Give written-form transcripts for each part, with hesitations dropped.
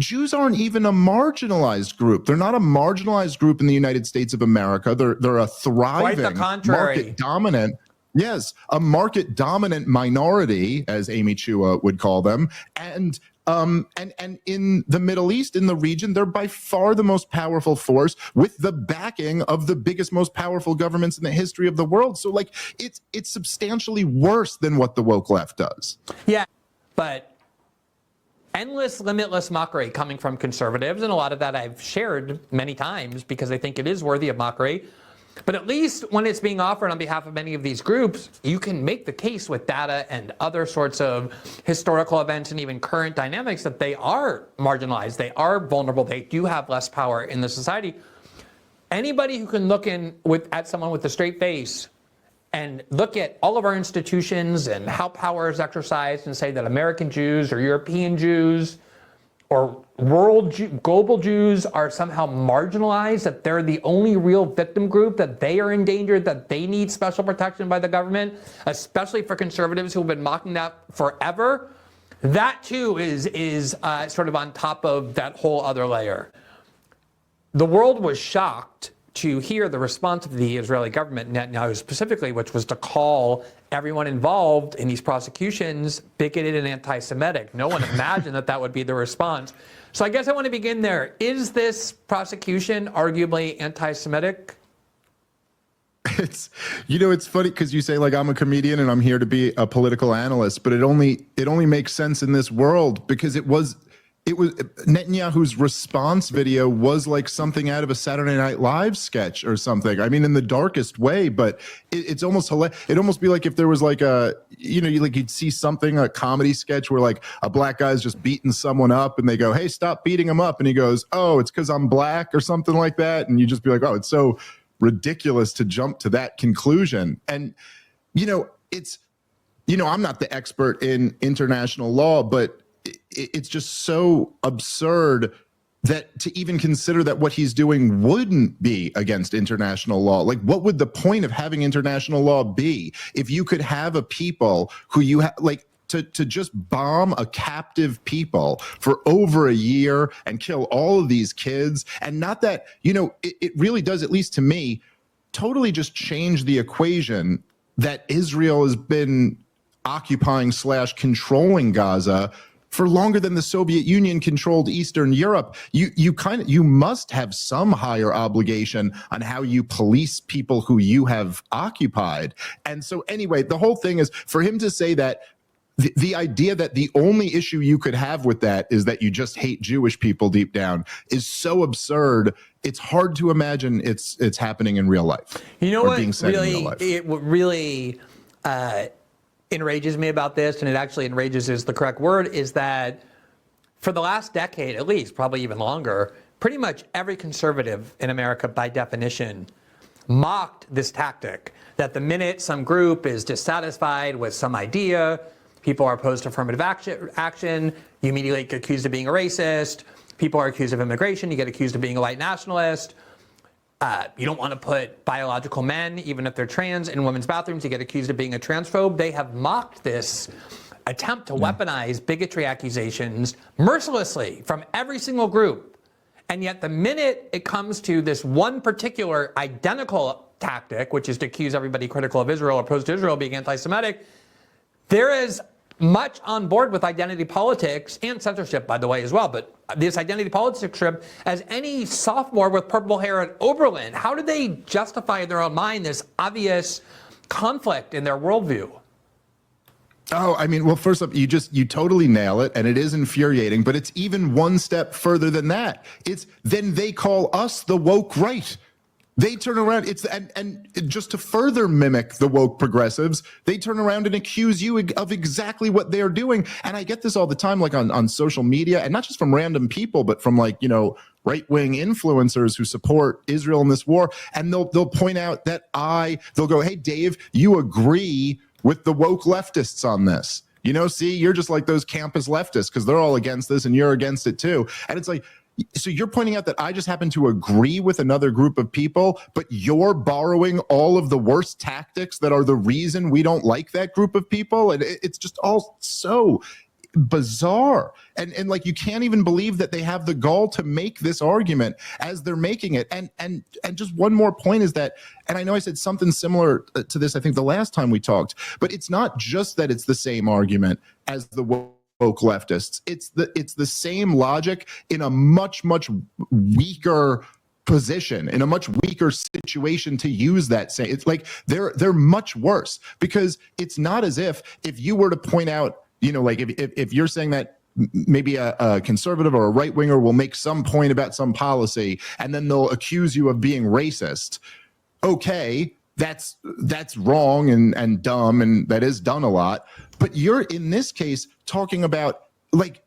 Jews aren't even a marginalized group. They're not a marginalized group in the United States of America. They're a thriving, market dominant. Yes, a market dominant minority, as Amy Chua would call them. And in the Middle East, in the region, they're by far the most powerful force with the backing of the biggest, most powerful governments in the history of the world. So like it's substantially worse than what the woke left does. Yeah, but endless, limitless mockery coming from conservatives, and a lot of that I've shared many times because I think it is worthy of mockery. But at least when it's being offered on behalf of many of these groups, you can make the case with data and other sorts of historical events and even current dynamics that they are marginalized, they are vulnerable, they do have less power in the society. Anybody who can look at someone with a straight face and look at all of our institutions and how power is exercised and say that American Jews or European Jews or global Jews are somehow marginalized, that they're the only real victim group, that they are endangered, that they need special protection by the government, especially for conservatives who have been mocking that forever, that too is sort of on top of that whole other layer. The world was shocked to hear the response of the Israeli government, Netanyahu specifically, which was to call everyone involved in these prosecutions bigoted and anti-Semitic. No one imagined that would be the response. So I guess I want to begin there. Is this prosecution arguably anti-Semitic? It's funny because you say like I'm a comedian and I'm here to be a political analyst, but it only makes sense in this world because it was Netanyahu's response video was like something out of a Saturday Night Live sketch or something. I mean, in the darkest way, but it's almost hilarious. It'd almost be like if there was like you'd see something, a comedy sketch where like a black guy's just beating someone up and they go, "Hey, stop beating him up." And he goes, "Oh, it's because I'm black," or something like that. And you just be like, "Oh, it's so ridiculous to jump to that conclusion." And, I'm not the expert in international law, but it's just so absurd that to even consider that what he's doing wouldn't be against international law. Like, what would the point of having international law be if you could have a people who you have like to just bomb a captive people for over a year and kill all of these kids? And not that, it really does, at least to me, totally just change the equation that Israel has been occupying / controlling Gaza for longer than the Soviet Union controlled Eastern Europe. You must have some higher obligation on how you police people who you have occupied. And so anyway, the whole thing is for him to say that the idea that the only issue you could have with that is that you just hate Jewish people deep down is so absurd. It's hard to imagine it's happening in real life. You know what really enrages me about this, and it actually enrages is the correct word, is that for the last decade, at least, probably even longer, pretty much every conservative in America, by definition, mocked this tactic, that the minute some group is dissatisfied with some idea, people are opposed to affirmative action, you immediately get accused of being a racist, people are accused of immigration, you get accused of being a white nationalist. You don't want to put biological men, even if they're trans, in women's bathrooms. You get accused of being a transphobe. They have mocked this attempt to weaponize bigotry accusations mercilessly from every single group. And yet the minute it comes to this one particular identical tactic, which is to accuse everybody critical of Israel or opposed to Israel being anti-Semitic, there is much on board with identity politics and censorship, by the way, as well. But this identity politics trip, as any sophomore with purple hair at Oberlin, how do they justify in their own mind this obvious conflict in their worldview? Oh, I mean, well, first up, you totally nail it, and it is infuriating, but it's even one step further than that. It's then they call us the woke right. They turn around, and just to further mimic the woke progressives, they turn around and accuse you of exactly what they're doing. And I get this all the time, like on social media, and not just from random people, but from like, right-wing influencers who support Israel in this war. And they'll point out that they'll go, "Hey, Dave, you agree with the woke leftists on this. See, you're just like those campus leftists because they're all against this and you're against it too." And it's like, so you're pointing out that I just happen to agree with another group of people, but you're borrowing all of the worst tactics that are the reason we don't like that group of people. And it's just all so bizarre. And like, you can't even believe that they have the gall to make this argument as they're making it. And just one more point is that, and I know I said something similar to this, I think the last time we talked, but it's not just that it's the same argument as the woke leftists. It's the same logic in a much weaker position, in a much weaker situation to use that same. It's like they're much worse, because it's not as if you were to point out, like if you're saying that maybe a conservative or a right winger will make some point about some policy and then they'll accuse you of being racist. Okay, that's wrong and dumb, and that is done a lot. But you're in this case talking about, like,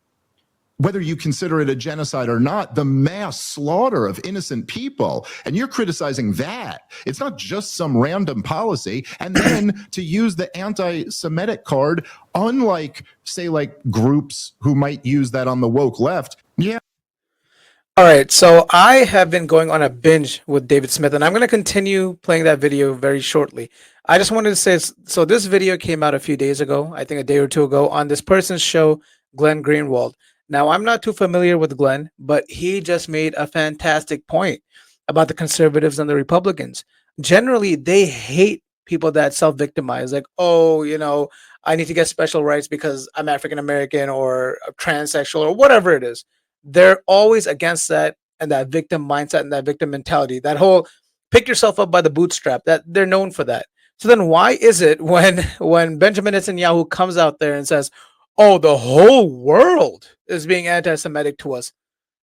whether you consider it a genocide or not, the mass slaughter of innocent people, and you're criticizing that. It's not just some random policy. And then to use the anti-Semitic card, unlike, say, like groups who might use that on the woke left. Yeah. All right, so I have been going on a binge with David Smith, and I'm going to continue playing that video very shortly. I just wanted to say, so this video came out a few days ago, I think a day or two ago, on this person's show, Glenn Greenwald. Now, I'm not too familiar with Glenn, but he just made a fantastic point about the conservatives and the Republicans. Generally, they hate people that self-victimize, like, oh, I need to get special rights because I'm African American or transsexual or whatever it is. They're always against that, and that victim mindset and that victim mentality, that whole pick yourself up by the bootstrap, that they're known for that. So then why is it when Benjamin Netanyahu comes out there and says, oh, the whole world is being anti-Semitic to us,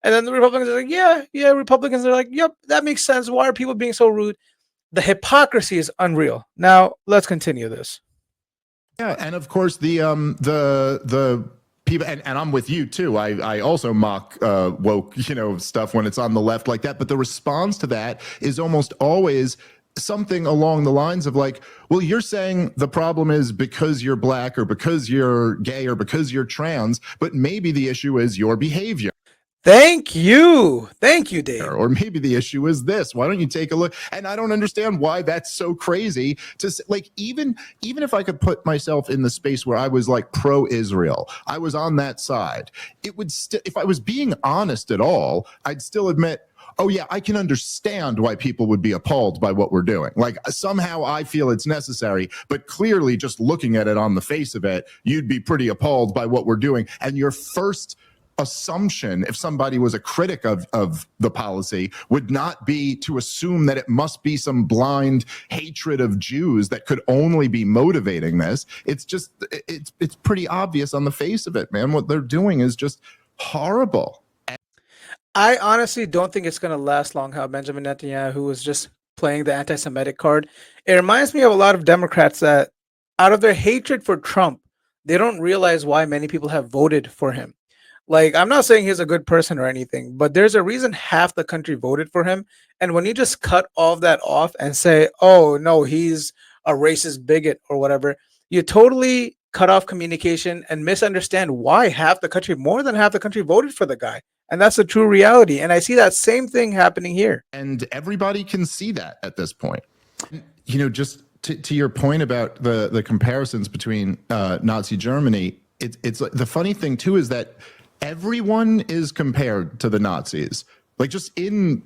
and then the Republicans are like, yeah, Republicans are like, yep, that makes sense. Why are people being so rude? The hypocrisy is unreal. Now, let's continue this. Yeah, and of course the people, and I'm with you too. I also mock woke, stuff when it's on the left like that. But the response to that is almost always something along the lines of like, well, you're saying the problem is because you're black or because you're gay or because you're trans, but maybe the issue is your behavior. Thank you, Dave. Or maybe the issue is this. Why don't you take a look? And I don't understand why that's so crazy to say, like, even if I could put myself in the space where I was like pro-Israel, I was on that side. It would still, if I was being honest at all, I'd still admit, oh yeah, I can understand why people would be appalled by what we're doing. Like, somehow I feel it's necessary, but clearly just looking at it on the face of it, you'd be pretty appalled by what we're doing. And your first assumption, if somebody was a critic of the policy, would not be to assume that it must be some blind hatred of Jews that could only be motivating this. It's just, it's pretty obvious on the face of it, man. What they're doing is just horrible. I honestly don't think it's going to last long how Benjamin Netanyahu was just playing the anti-Semitic card. It reminds me of a lot of Democrats that, out of their hatred for Trump, they don't realize why many people have voted for him. Like, I'm not saying he's a good person or anything, but there's a reason half the country voted for him. And when you just cut all of that off and say, oh, no, he's a racist bigot or whatever, you totally cut off communication and misunderstand why half the country, more than half the country, voted for the guy. And that's the true reality. And I see that same thing happening here. And everybody can see that at this point. Just to your point about the comparisons between Nazi Germany, it's like, the funny thing too is that everyone is compared to the Nazis. Like, just in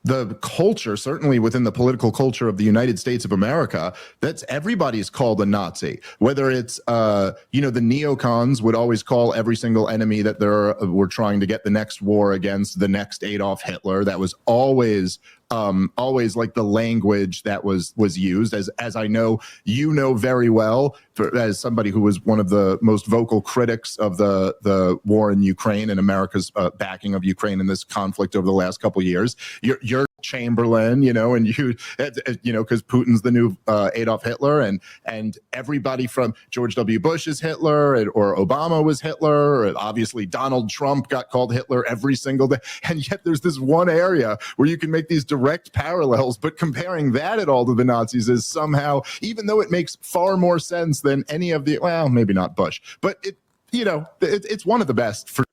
the culture, certainly within the political culture of the United States of America, that's everybody's called a Nazi. Whether it's, the neocons would always call every single enemy that we're trying to get the next war against the next Adolf Hitler. That was always like the language that was used, as I know very well, as somebody who was one of the most vocal critics of the war in Ukraine and America's backing of Ukraine in this conflict over the last couple of years. You're Chamberlain, and because Putin's the new Adolf Hitler, and everybody from George W. Bush is Hitler, or Obama was Hitler, or obviously Donald Trump got called Hitler every single day. And yet there's this one area where you can make these direct parallels, but comparing that at all to the Nazis is somehow, even though it makes far more sense than any of the, well, maybe not Bush, but it's one of the best for.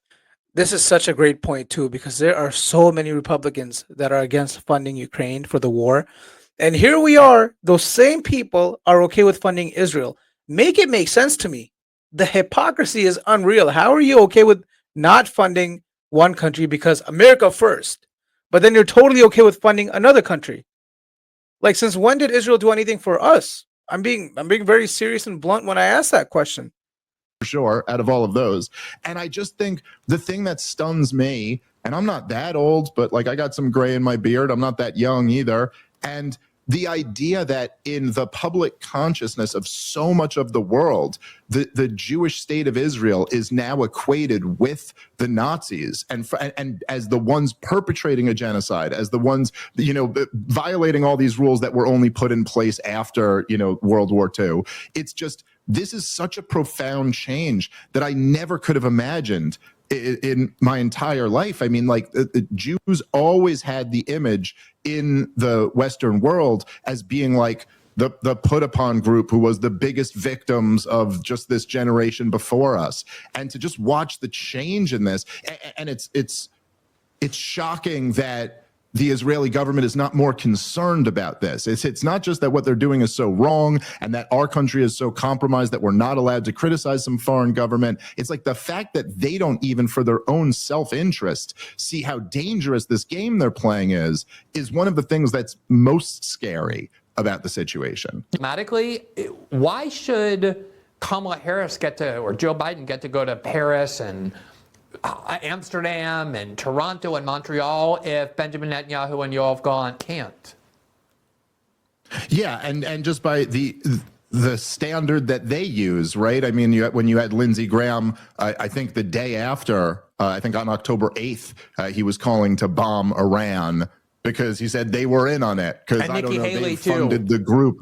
This is such a great point, too, because there are so many Republicans that are against funding Ukraine for the war. And here we are, those same people are okay with funding Israel. Make it make sense to me. the hypocrisy is unreal. How are you okay with not funding one country because America first, but then you're totally okay with funding another country? Like, since when did Israel do anything for us? I'm being very serious and blunt when I ask that question. For sure, out of all of those. And I just think the thing that stuns me, and I'm not that old, but like I got some gray in my beard. I'm not that young either. And the idea that in the public consciousness of so much of the world, the Jewish state of Israel is now equated with the Nazis and as the ones perpetrating a genocide, as the ones, violating all these rules that were only put in place after, World War II. It's just, this is such a profound change that I never could have imagined in my entire life. I mean, like, the Jews always had the image in the Western world as being like the put upon group who was the biggest victims of just this generation before us. And to just watch the change in this, and it's shocking that the Israeli government is not more concerned about this. It's not just that what they're doing is so wrong and that our country is so compromised that we're not allowed to criticize some foreign government. It's like the fact that they don't even for their own self-interest see how dangerous this game they're playing is one of the things that's most scary about the situation. Dramatically, why should Kamala Harris or Joe Biden get to go to Paris and Amsterdam and Toronto and Montreal if Benjamin Netanyahu and Yoav Gallant can't? Yeah, and just by the standard that they use, right? I mean, when you had Lindsey Graham, I think the day after, I think on October 8th, he was calling to bomb Iran because he said they were in on it because I don't know, they funded the group,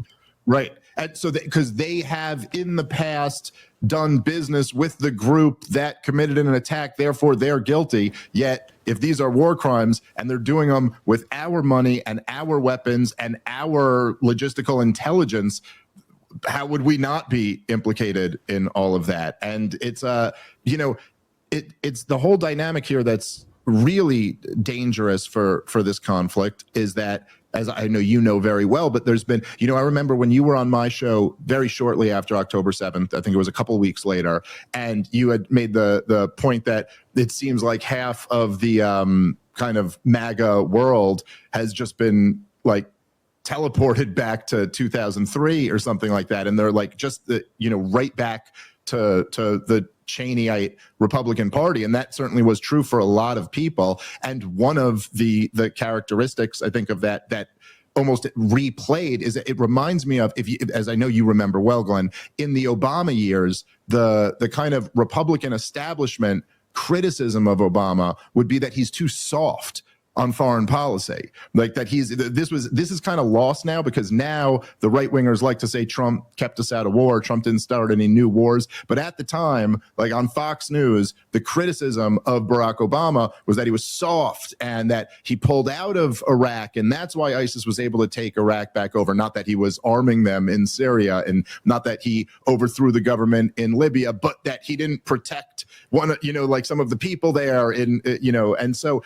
right? And so because they have in the past done business with the group that committed an attack, therefore they're guilty. Yet if these are war crimes and they're doing them with our money and our weapons and our logistical intelligence, how would we not be implicated in all of that? And it's it's the whole dynamic here that's really dangerous for this conflict is that, as I know you know very well, but there's been, I remember when you were on my show very shortly after October 7th, I think it was a couple of weeks later, and you had made the point that it seems like half of the kind of MAGA world has just been like teleported back to 2003 or something like that. And they're like just right back to the Cheneyite Republican Party. And that certainly was true for a lot of people. And one of the characteristics, I think, of that almost replayed is it reminds me of, as I know you remember well, Glenn, in the Obama years, the kind of Republican establishment criticism of Obama would be that he's too soft on foreign policy, like that this is kind of lost now because now the right wingers like to say Trump kept us out of war. Trump didn't start any new wars. But at the time, like on Fox News, the criticism of Barack Obama was that he was soft and that he pulled out of Iraq. And that's why ISIS was able to take Iraq back over. Not that he was arming them in Syria and not that he overthrew the government in Libya, but that he didn't protect like some of the people there and so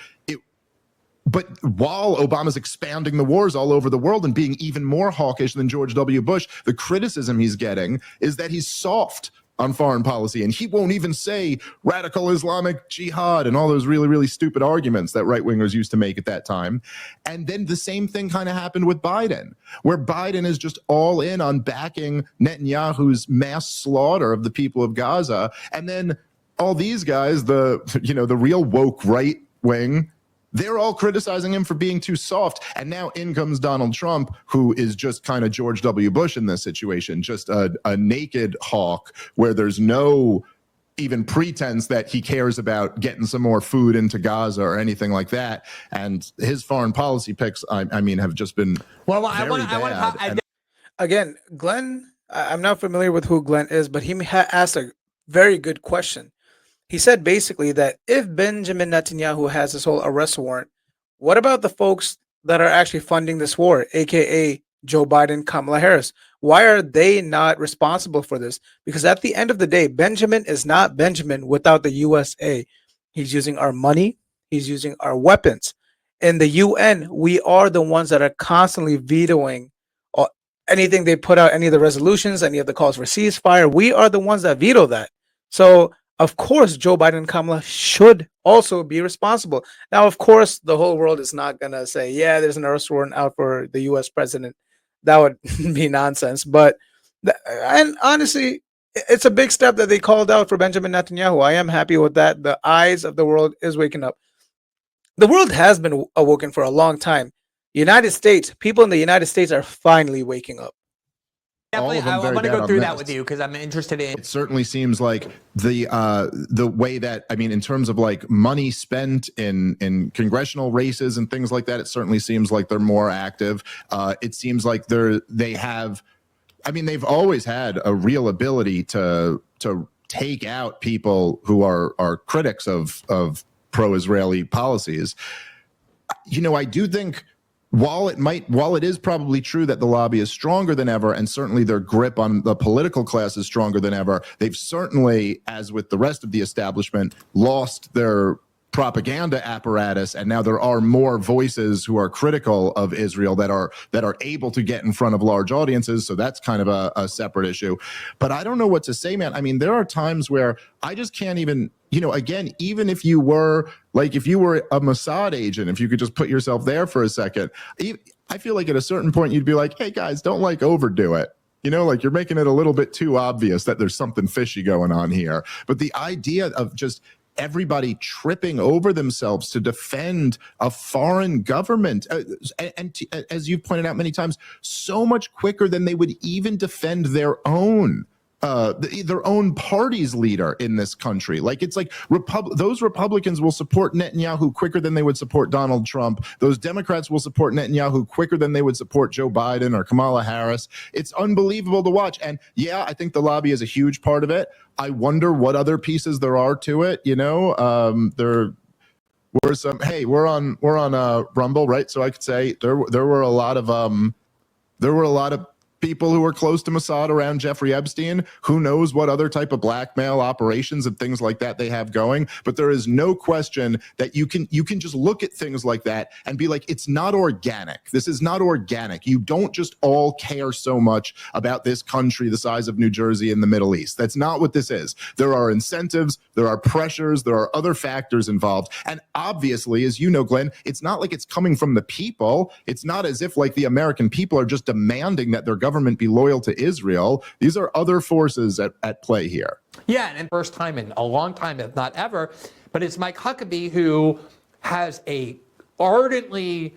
but while Obama's expanding the wars all over the world and being even more hawkish than George W. Bush, the criticism he's getting is that he's soft on foreign policy. And he won't even say radical Islamic jihad and all those really, really stupid arguments that right-wingers used to make at that time. And then the same thing kind of happened with Biden, where Biden is just all in on backing Netanyahu's mass slaughter of the people of Gaza. And then all these guys, the real woke right wing, they're all criticizing him for being too soft. And now in comes Donald Trump, who is just kind of George W. Bush in this situation, just a naked hawk where there's no even pretense that he cares about getting some more food into Gaza or anything like that. And his foreign policy picks, I mean, have just been Again, Glenn, I'm not familiar with who Glenn is, but he asked a very good question. He said basically that if Benjamin Netanyahu has this whole arrest warrant, what about the folks that are actually funding this war, aka Joe Biden, Kamala Harris? Why are they not responsible for this? Because at the end of the day, Benjamin is not Benjamin without the USA. He's using our money. He's using our weapons. In the UN, we are the ones that are constantly vetoing anything they put out, any of the resolutions, any of the calls for ceasefire. We are the ones that veto that. So, of course, Joe Biden and Kamala should also be responsible. Now, of course, the whole world is not going to say, yeah, there's an arrest warrant out for the US president. That would be nonsense. But, and honestly, it's a big step that they called out for Benjamin Netanyahu. I am happy with that. The eyes of the world is waking up. The world has been awoken for a long time. United States, people in the United States are finally waking up. Definitely, I want to go through that with you because I'm interested in. It certainly seems like the way that, I mean, in terms of like money spent in congressional races and things like that, it certainly seems like they're more active. It seems like they have, I mean, they've always had a real ability to take out people who are critics of pro-Israeli policies. You know, I do think, while it is probably true that the lobby is stronger than ever, and certainly their grip on the political class is stronger than ever, they've certainly, as with the rest of the establishment, lost their propaganda apparatus, and now there are more voices who are critical of Israel that are able to get in front of large audiences. So that's kind of a separate issue. But I don't know what to say, man. I mean, there are times where I just can't even, you know, again, even if you were a Mossad agent, if you could just put yourself there for a second, I feel like at a certain point you'd be like, hey guys, don't like overdo it. You know, like you're making it a little bit too obvious that there's something fishy going on here. But the idea of just everybody tripping over themselves to defend a foreign government, and as you've pointed out many times, so much quicker than they would even defend their own party's leader in this country. Like, it's like those Republicans will support Netanyahu quicker than they would support Donald Trump. Those Democrats will support Netanyahu quicker than they would support Joe Biden or Kamala Harris. It's unbelievable to watch. And yeah, I think the lobby is a huge part of it. I wonder what other pieces there are to it. You know, there were some, hey, we're on Rumble, right? So I could say there were a lot of people who were close to Mossad around Jeffrey Epstein. Who knows what other type of blackmail operations and things like that they have going. But there is no question that you can just look at things like that and be like, it's not organic. This is not organic. You don't just all care so much about this country the size of New Jersey in the Middle East. That's not what this is. There are incentives, there are pressures, there are other factors involved. And obviously, as you know, Glenn, it's not like it's coming from the people. It's not as if like the American people are just demanding that their government be loyal to Israel. These are other forces at play here. Yeah, and first time in a long time, if not ever. But it's Mike Huckabee who has a ardently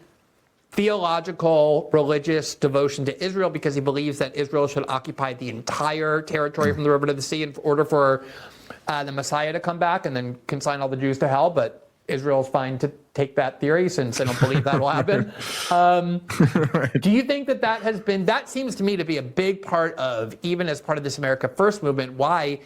theological, religious devotion to Israel because he believes that Israel should occupy the entire territory from the river to the sea in order for the Messiah to come back and then consign all the Jews to hell. But Israel's fine to take that theory since I don't believe that will happen. Right. Do you think that seems to me to be a big part of, even as part of this America First movement, why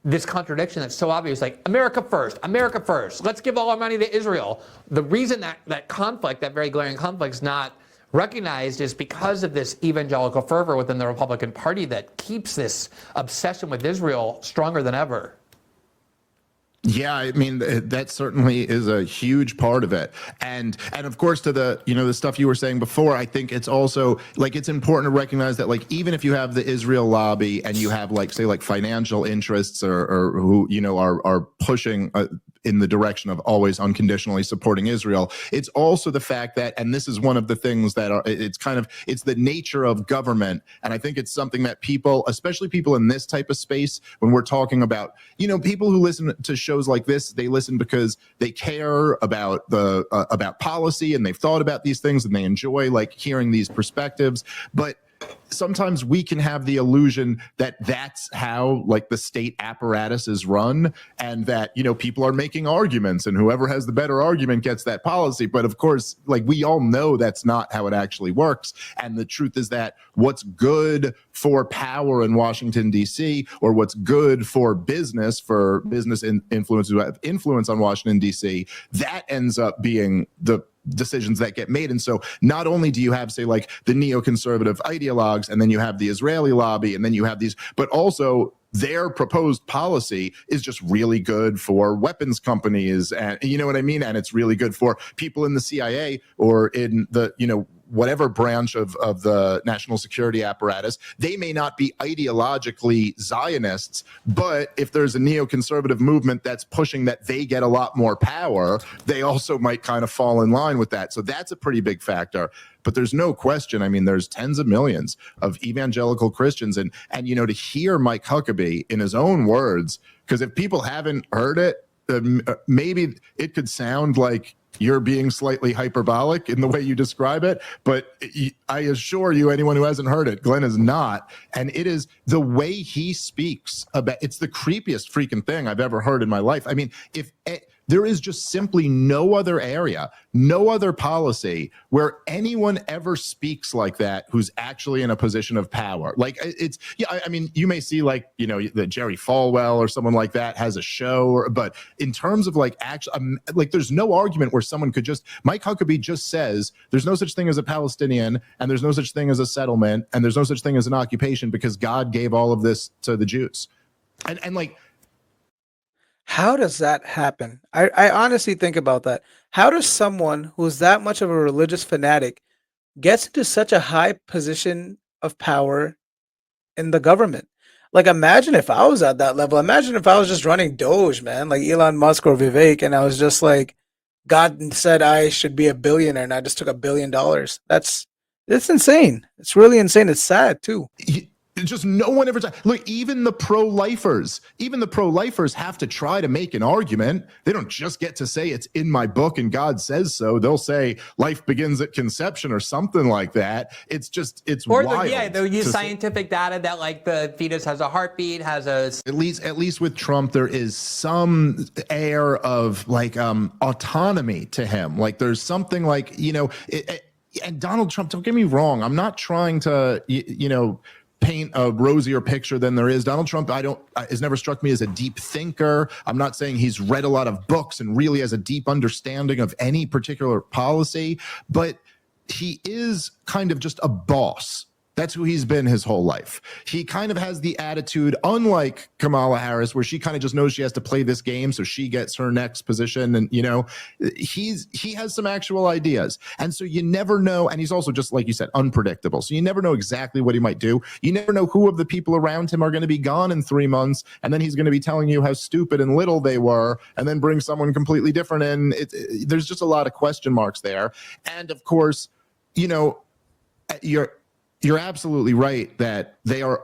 this contradiction that's so obvious, like America first, let's give all our money to Israel. The reason that conflict, that very glaring conflict, is not recognized is because of this evangelical fervor within the Republican Party that keeps this obsession with Israel stronger than ever. Yeah, I mean, that certainly is a huge part of it. And of course, to the stuff you were saying before, I think it's also like, it's important to recognize that, like, even if you have the Israel lobby and you have like, say, like financial interests or who, you know, are pushing in the direction of always unconditionally supporting Israel, it's also the fact that, and this is one of the things that it's the nature of government. And I think it's something that people, especially people in this type of space, when we're talking about, you know, people who listen to shows like this, they listen because they care about about policy and they've thought about these things and they enjoy like hearing these perspectives. But sometimes we can have the illusion that that's how like the state apparatus is run, and that, you know, people are making arguments and whoever has the better argument gets that policy. But of course, like, we all know that's not how it actually works. And the truth is that what's good for power in Washington, D.C., or what's good for business influence who have influence on Washington, D.C., that ends up being the decisions that get made. And so not only do you have, say, like the neoconservative ideologues, and then you have the Israeli lobby, and then you have these, but also their proposed policy is just really good for weapons companies, and you know what I mean? And it's really good for people in the CIA or in the, you know, whatever branch of the national security apparatus. They may not be ideologically Zionists, but if there's a neoconservative movement that's pushing that they get a lot more power, they also might kind of fall in line with that. So that's a pretty big factor. But there's no question. I mean, there's tens of millions of evangelical Christians, and to hear Mike Huckabee in his own words, because if people haven't heard it, maybe it could sound like you're being slightly hyperbolic in the way you describe it, but I assure you, anyone who hasn't heard it, Glenn is not. And it is the way he speaks about, it's the creepiest freaking thing I've ever heard in my life. I mean, there is just simply no other area, no other policy where anyone ever speaks like that who's actually in a position of power. Like I mean, you may see like, the Jerry Falwell or someone like that has a show, but in terms of like actually, like there's no argument where someone could Mike Huckabee just says there's no such thing as a Palestinian and there's no such thing as a settlement and there's no such thing as an occupation because God gave all of this to the Jews. And like, how does that happen? I honestly think about that. How does someone who's that much of a religious fanatic gets into such a high position of power in the government? Like, imagine if I was at that level. Imagine if I was just running Doge, man, like Elon Musk or Vivek, and I was just like, God said I should be a billionaire, and I just took $1 billion. It's insane. It's really insane. It's sad too. Just no one ever. Look, even the pro-lifers have to try to make an argument. They don't just get to say it's in my book and God says so. They'll say life begins at conception or something like that. It's wild. They'll use scientific data that like the fetus has a heartbeat, has a. At least with Trump, there is some air of like autonomy to him. Like there's something like and Donald Trump. Don't get me wrong. I'm not trying to paint a rosier picture than there is. Donald Trump, has never struck me as a deep thinker. I'm not saying he's read a lot of books and really has a deep understanding of any particular policy, but he is kind of just a boss. That's who he's been his whole life. He kind of has the attitude, unlike Kamala Harris, where she kind of just knows she has to play this game so she gets her next position. And, he has some actual ideas. And so you never know. And he's also just, like you said, unpredictable. So you never know exactly what he might do. You never know who of the people around him are going to be gone in 3 months. And then he's going to be telling you how stupid and little they were and then bring someone completely different in. There's just a lot of question marks there. And of course, you're absolutely right that there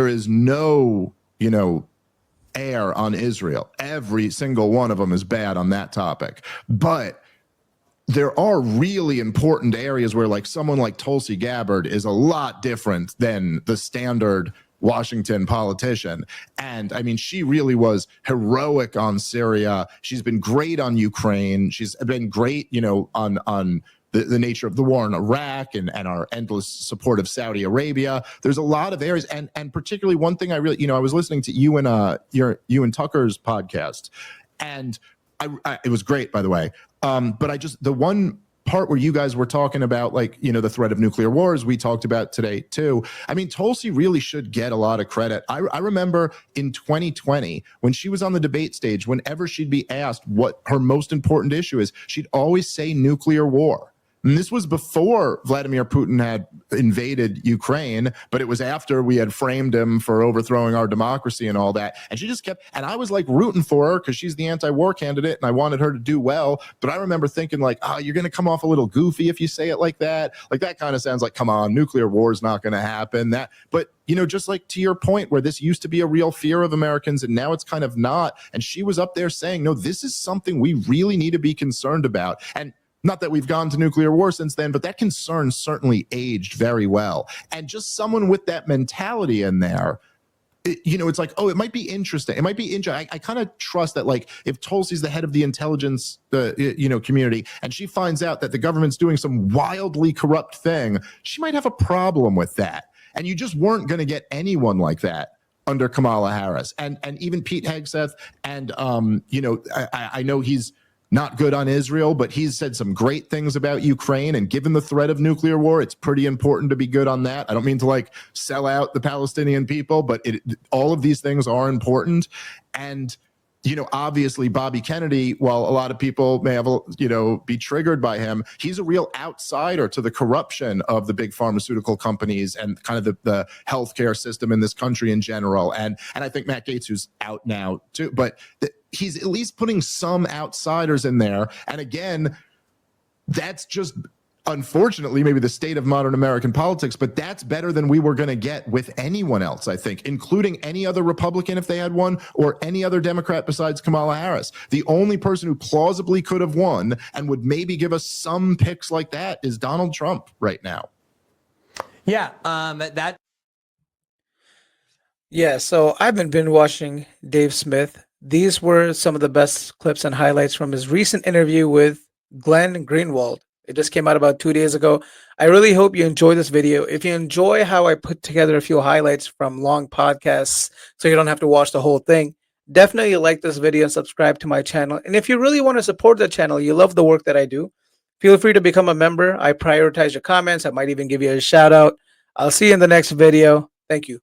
is no, air on Israel. Every single one of them is bad on that topic. But there are really important areas where like someone like Tulsi Gabbard is a lot different than the standard Washington politician. And I mean, she really was heroic on Syria. She's been great on Ukraine. She's been great, on the nature of the war in Iraq and our endless support of Saudi Arabia. There's a lot of areas, and particularly one thing I really, I was listening to you and Tucker's podcast, and it was great, by the way. But the one part where you guys were talking about like, the threat of nuclear wars, we talked about today too. I mean, Tulsi really should get a lot of credit. I remember in 2020, when she was on the debate stage, whenever she'd be asked what her most important issue is, she'd always say nuclear war. And this was before Vladimir Putin had invaded Ukraine, but it was after we had framed him for overthrowing our democracy and all that. And she just kept, and I was like rooting for her because she's the anti-war candidate and I wanted her to do well. But I remember thinking like, you're going to come off a little goofy if you say it like that. Like that kind of sounds like, come on, nuclear war is not going to happen. But just like to your point where this used to be a real fear of Americans and now it's kind of not. And she was up there saying, no, this is something we really need to be concerned about. And not that we've gone to nuclear war since then, but that concern certainly aged very well. And just someone with that mentality in there, it's like, it might be interesting. It might be interesting. I kind of trust that, like, if Tulsi's the head of the intelligence, community, and she finds out that the government's doing some wildly corrupt thing, she might have a problem with that. And you just weren't going to get anyone like that under Kamala Harris. And even Pete Hegseth. And, I know he's not good on Israel, but he's said some great things about Ukraine. And given the threat of nuclear war, it's pretty important to be good on that. I don't mean to like sell out the Palestinian people, but all of these things are important. And obviously Bobby Kennedy, while a lot of people may have, be triggered by him, he's a real outsider to the corruption of the big pharmaceutical companies and kind of the healthcare system in this country in general. And I think Matt Gaetz, who's out now too, but he's at least putting some outsiders in there. And again, that's just, unfortunately, maybe the state of modern American politics, but that's better than we were going to get with anyone else, I think, including any other Republican if they had one, or any other Democrat besides Kamala Harris. The only person who plausibly could have won and would maybe give us some picks like that is Donald Trump right now. Yeah, Yeah, so I've been binge watching Dave Smith. These were some of the best clips and highlights from his recent interview with Glenn Greenwald. It just came out about 2 days ago. I really hope you enjoy this video. If you enjoy how I put together a few highlights from long podcasts so you don't have to watch the whole thing, definitely like this video and subscribe to my channel. And if you really want to support the channel, you love the work that I do, feel free to become a member. I prioritize your comments. I might even give you a shout out. I'll see you in the next video. Thank you.